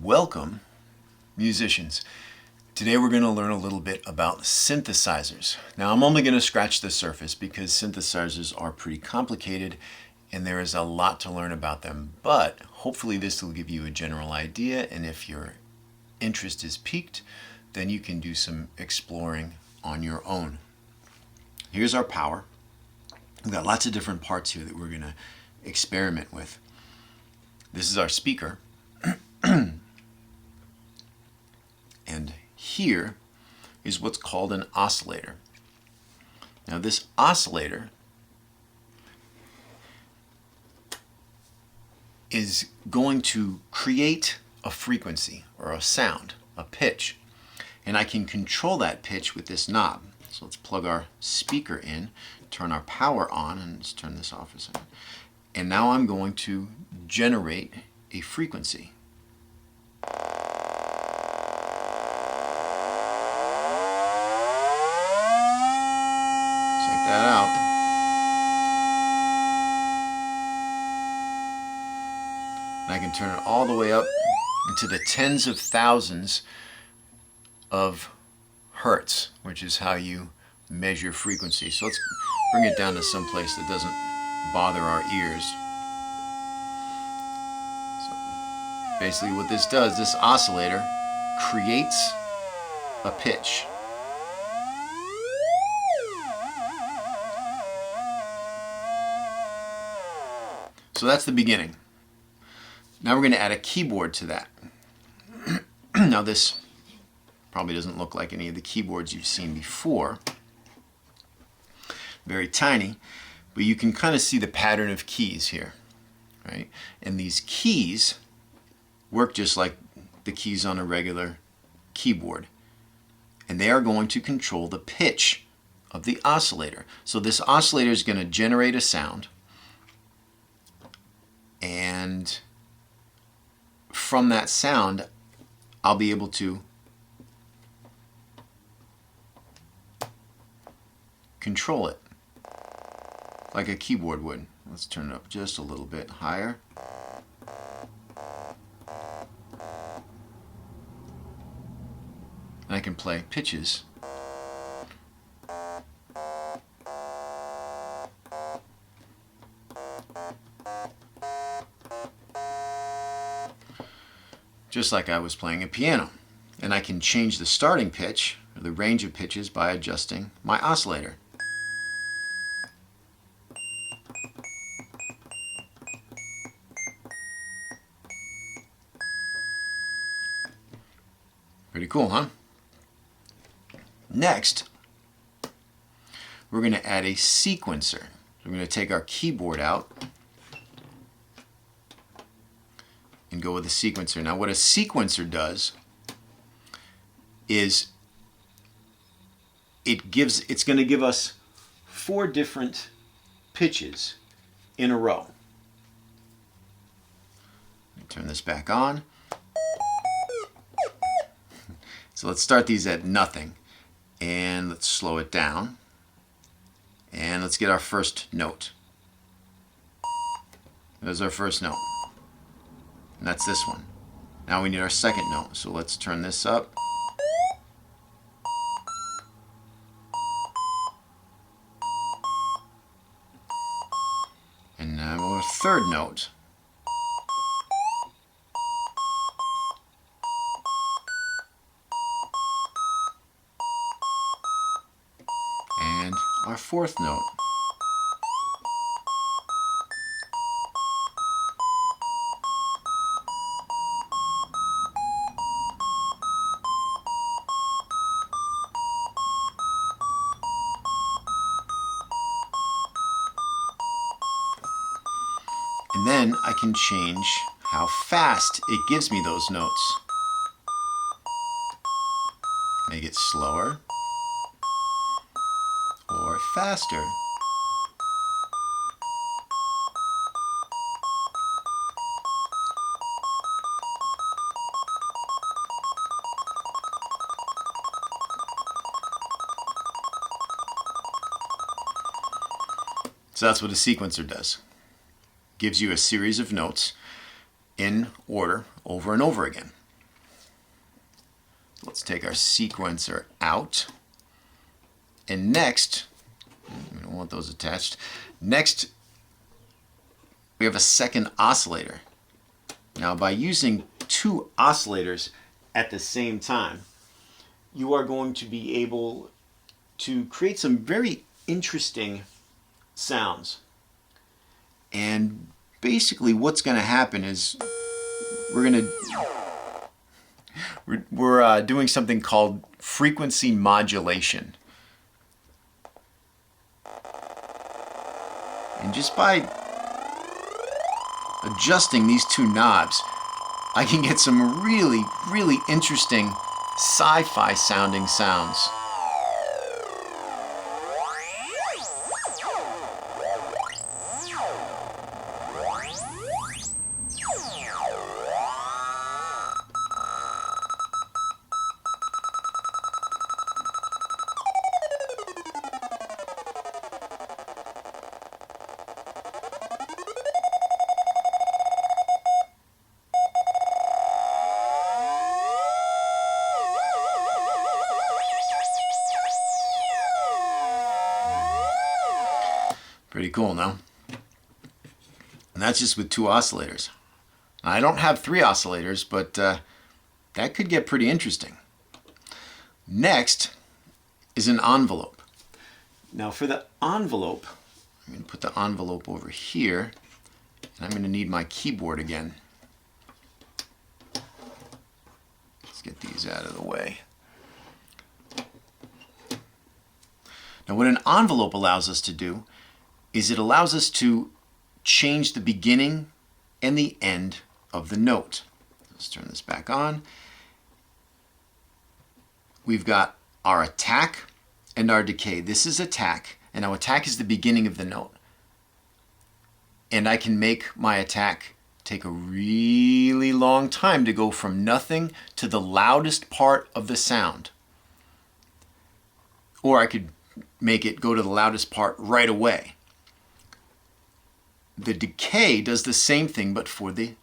Welcome, musicians. Today we're going to learn a little bit about synthesizers. Now I'm only going to scratch the surface because synthesizers are pretty complicated and there is a lot to learn about them, but hopefully this will give you a general idea, and if your interest is piqued, then you can do some exploring on your own. Here's our power. We've got lots of different parts here that we're going to experiment with. This is our speaker. And here is what's called an oscillator. Now this oscillator is going to create a frequency or a sound, a pitch. And I can control that pitch with this knob. So let's plug our speaker in, turn our power on, and let's turn this off for a second. And now I'm going to generate a frequency. Check that out. And I can turn it all the way up into the tens of thousands of hertz, which is how you measure frequency. So let's bring it down to some place that doesn't bother our ears. So basically what this does, this oscillator creates a pitch. So that's the beginning. Now we're going to add a keyboard to that. Now this probably doesn't look like any of the keyboards you've seen before. Very tiny, but you can kind of see the pattern of keys here, right? And these keys work just like the keys on a regular keyboard. And they are going to control the pitch of the oscillator. So this oscillator is going to generate a sound, and from that sound I'll be able to control it like a keyboard would. Let's turn it up just a little bit higher. And I can play pitches. Just like I was playing a piano. And I can change the starting pitch, or the range of pitches, by adjusting my oscillator. Pretty cool, huh? Next, we're going to add a sequencer. We're going to take our keyboard out and go with a sequencer. Now what a sequencer does is it's going to give us 4 different pitches in a row. Let me turn this back on. So let's start these at nothing, and let's slow it down, and let's get our first note. There's our first note, and that's this one. Now we need our second note, so let's turn this up. And now our third note. And our fourth note. And then I can change how fast it gives me those notes. Make it slower or faster. So that's what a sequencer does. Gives you a series of notes in order over and over again. Let's take our sequencer out. And next, we don't want those attached. Next, we have a second oscillator. Now, by using two oscillators at the same time, you are going to be able to create some very interesting sounds. And basically what's going to happen is we're doing something called frequency modulation. And just by adjusting these two knobs, I can get some really, really interesting sci-fi sounding sounds. Pretty cool, no? And that's just with two oscillators. Now, I don't have three oscillators, but that could get pretty interesting. Next is an envelope. Now for the envelope, I'm going to put the envelope over here, and I'm going to need my keyboard again. Let's get these out of the way. Now what an envelope allows us to do is it allows us to change the beginning and the end of the note. Let's turn this back on. We've got our attack and our decay. This is attack, and our attack is the beginning of the note. And I can make my attack take a really long time to go from nothing to the loudest part of the sound. Or I could make it go to the loudest part right away. The decay does the same thing, but for the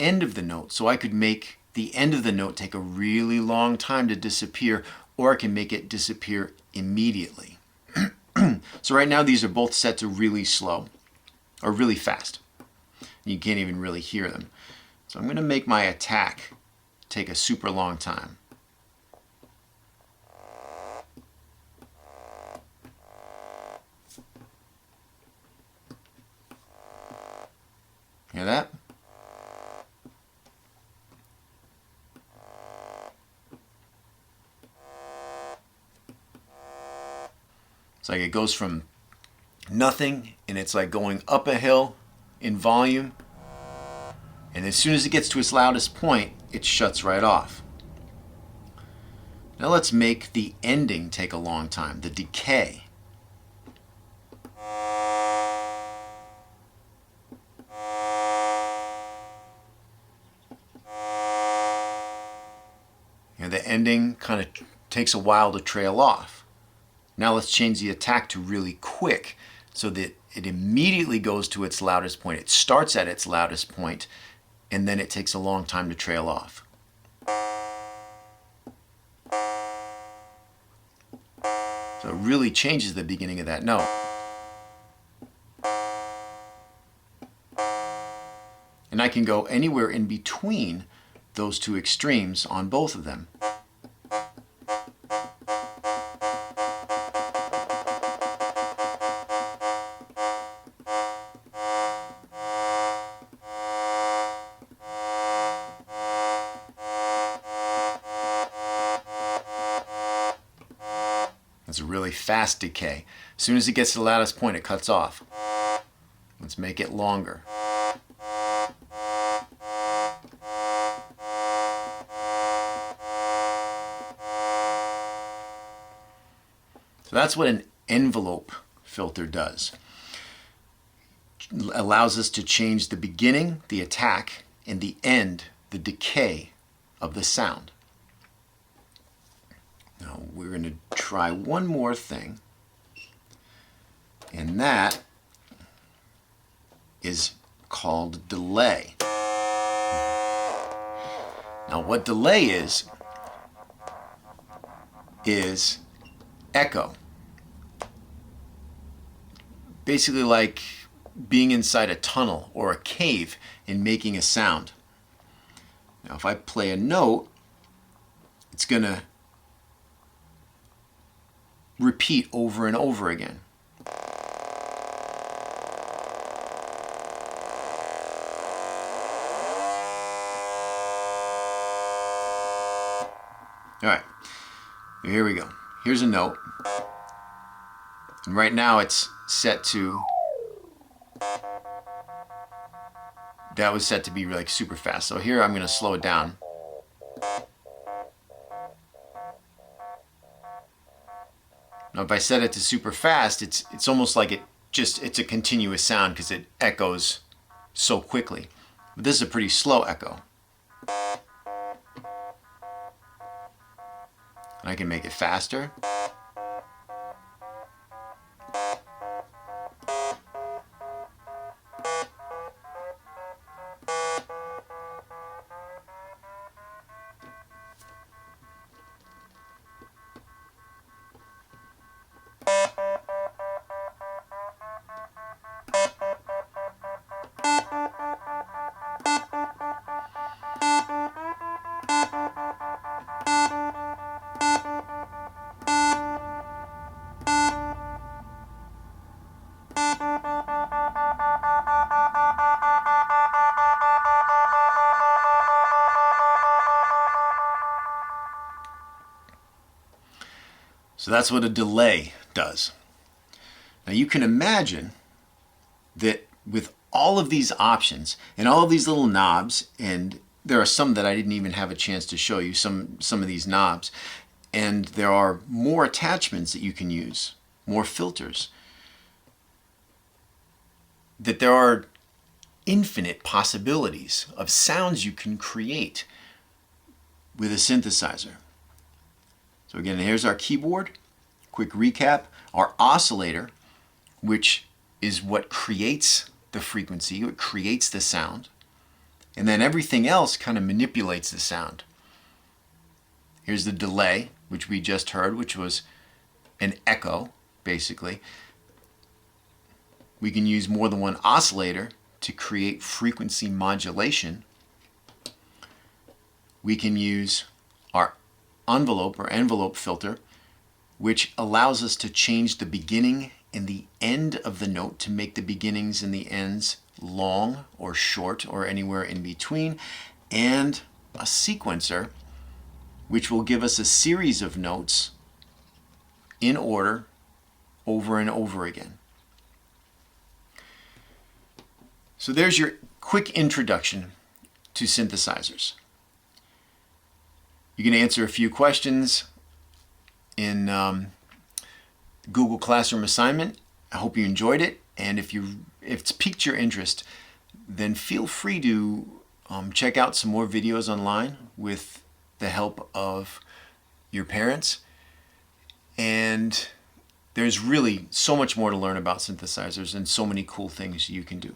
end of the note. So I could make the end of the note take a really long time to disappear, or I can make it disappear immediately. So right now these are both set to really slow, or really fast. You can't even really hear them. So I'm going to make my attack take a super long time. Hear that? It's like it goes from nothing, and it's like going up a hill in volume, and as soon as it gets to its loudest point, it shuts right off. Now let's make the ending take a long time, the decay. The ending kind of takes a while to trail off. Now let's change the attack to really quick so that it immediately goes to its loudest point. It starts at its loudest point, and then it takes a long time to trail off. So it really changes the beginning of that note. And I can go anywhere in between those two extremes on both of them. It's a really fast decay. As soon as it gets to the loudest point, it cuts off. Let's make it longer. So that's what an envelope filter does. It allows us to change the beginning, the attack, and the end, the decay of the sound. Now we're going to try one more thing, and that is called delay. Now what delay is is echo. Basically like being inside a tunnel or a cave and making a sound. Now if I play a note, it's going to repeat over and over again. All right, here we go. Here's a note. And right now it's set to, that was set to be like super fast. So here I'm going to slow it down. Now if I set it to super fast, it's almost like it's a continuous sound because it echoes so quickly. But this is a pretty slow echo. And I can make it faster. So that's what a delay does. Now you can imagine that with all of these options and all of these little knobs, and there are some that I didn't even have a chance to show you, some of these knobs, and there are more attachments that you can use, more filters, that there are infinite possibilities of sounds you can create with a synthesizer. So again, here's our keyboard. Quick recap. Our oscillator, which is what creates the frequency, it creates the sound. And then everything else kind of manipulates the sound. Here's the delay, which we just heard, which was an echo, basically. We can use more than one oscillator to create frequency modulation. We can use our envelope or envelope filter, which allows us to change the beginning and the end of the note to make the beginnings and the ends long or short or anywhere in between, and a sequencer, which will give us a series of notes in order over and over again. So there's your quick introduction to synthesizers. You can answer a few questions in Google Classroom assignment. I hope you enjoyed it, and if it's piqued your interest, then feel free to check out some more videos online with the help of your parents. And there's really so much more to learn about synthesizers and so many cool things you can do.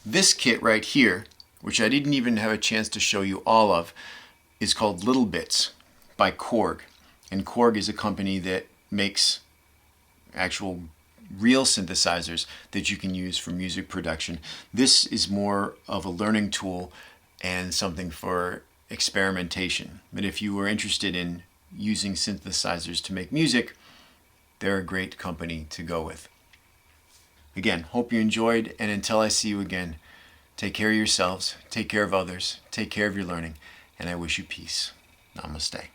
This kit right here, which I didn't even have a chance to show you all of, is called Little Bits by Korg. And Korg is a company that makes actual real synthesizers that you can use for music production. This is more of a learning tool and something for experimentation. But if you were interested in using synthesizers to make music, they're a great company to go with. Again, hope you enjoyed, and until I see you again, take care of yourselves, take care of others, take care of your learning, and I wish you peace. Namaste.